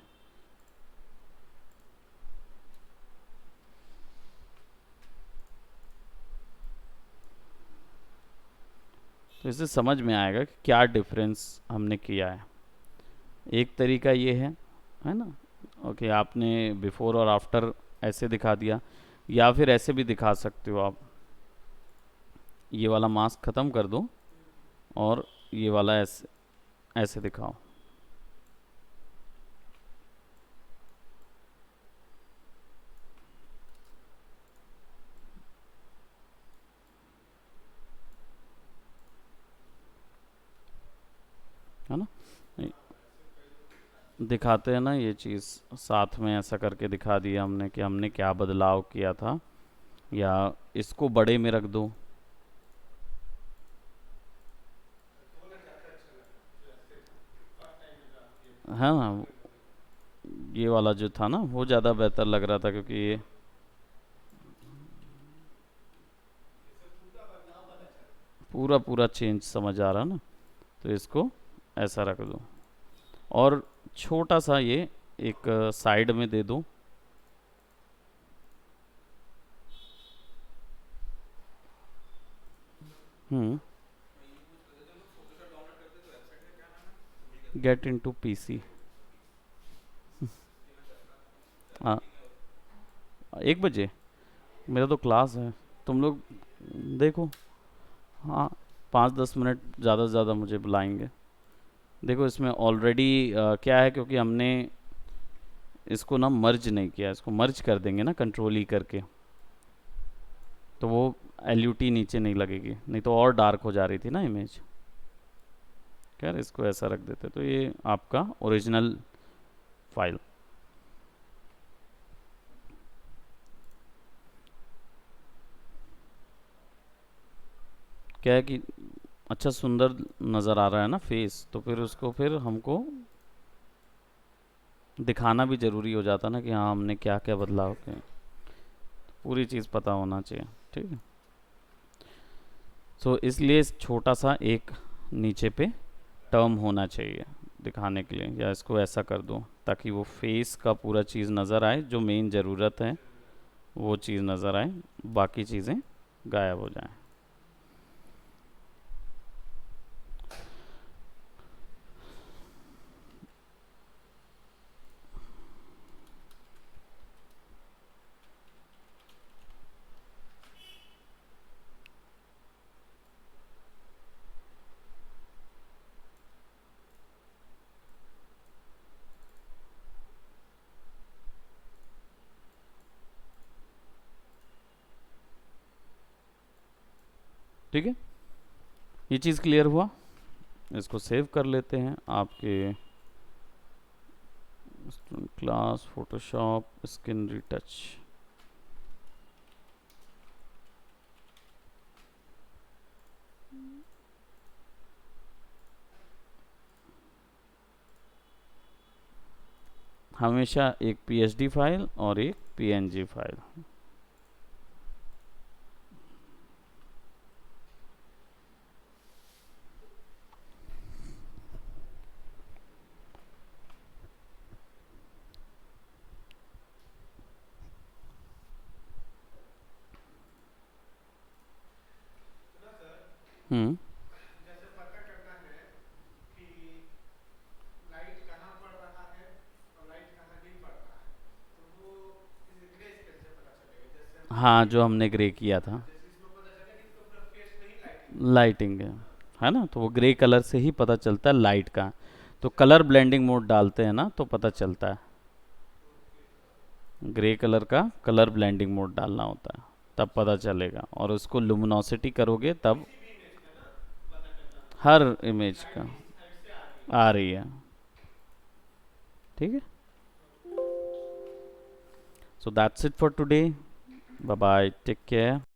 तो इससे समझ में आएगा कि क्या डिफरेंस हमने किया है। एक तरीका ये है ना, ओके, आपने बिफोर और आफ्टर ऐसे दिखा दिया, या फिर ऐसे भी दिखा सकते हो आप। ये वाला मास्क ख़त्म कर दो और ये वाला ऐसे ऐसे दिखाओ। है ना, दिखाते हैं ना ये चीज़, साथ में ऐसा करके दिखा दिया हमने कि हमने क्या बदलाव किया था। या इसको बड़े में रख दो। है ना, ये वाला जो था ना वो ज़्यादा बेहतर लग रहा था, क्योंकि ये पूरा पूरा चेंज समझ आ रहा ना। तो इसको ऐसा रख दो, और छोटा सा ये एक साइड में दे दो। हम्म, गेट इनटू पीसी। हाँ, 1 बजे मेरा तो क्लास है। तुम लोग देखो। हाँ, 5-10 मिनट ज़्यादा से ज़्यादा मुझे बुलाएंगे। देखो इसमें ऑलरेडी क्या है, क्योंकि हमने इसको ना मर्ज नहीं किया, इसको मर्ज कर देंगे ना कंट्रोल ई करके, तो वो एलयूटी नीचे नहीं लगेगी, नहीं तो और डार्क हो जा रही थी ना इमेज। खैर इसको ऐसा रख देते, तो ये आपका ओरिजिनल फाइल। क्या है कि अच्छा सुंदर नज़र आ रहा है ना फेस, तो फिर उसको फिर हमको दिखाना भी ज़रूरी हो जाता ना कि हाँ हमने क्या क्या बदलाव किए। पूरी चीज़ पता होना चाहिए। ठीक है, सो इसलिए छोटा सा एक नीचे पे टर्म होना चाहिए दिखाने के लिए, या इसको ऐसा कर दो ताकि वो फेस का पूरा चीज़ नज़र आए, जो मेन ज़रूरत है वो चीज़ नज़र आए, बाकी चीज़ें गायब हो जाएं। ठीक है, ये चीज़ क्लियर हुआ। इसको सेव कर लेते हैं आपके क्लास फोटोशॉप स्किन रिटच। हमेशा एक पीएचडी फाइल और एक पीएनजी फाइल। हम्म। हाँ, जो हमने ग्रे किया था। लाइटिंग है ना, तो वो ग्रे कलर से ही पता चलता है लाइट का। तो कलर ब्लेंडिंग मोड डालते हैं ना तो पता चलता है। ग्रे कलर का कलर ब्लेंडिंग मोड डालना होता है, तब पता चलेगा। और उसको लुमिनोसिटी करोगे तब हर इमेज का आ रही है। ठीक है। So that's it for today. Bye bye, take care.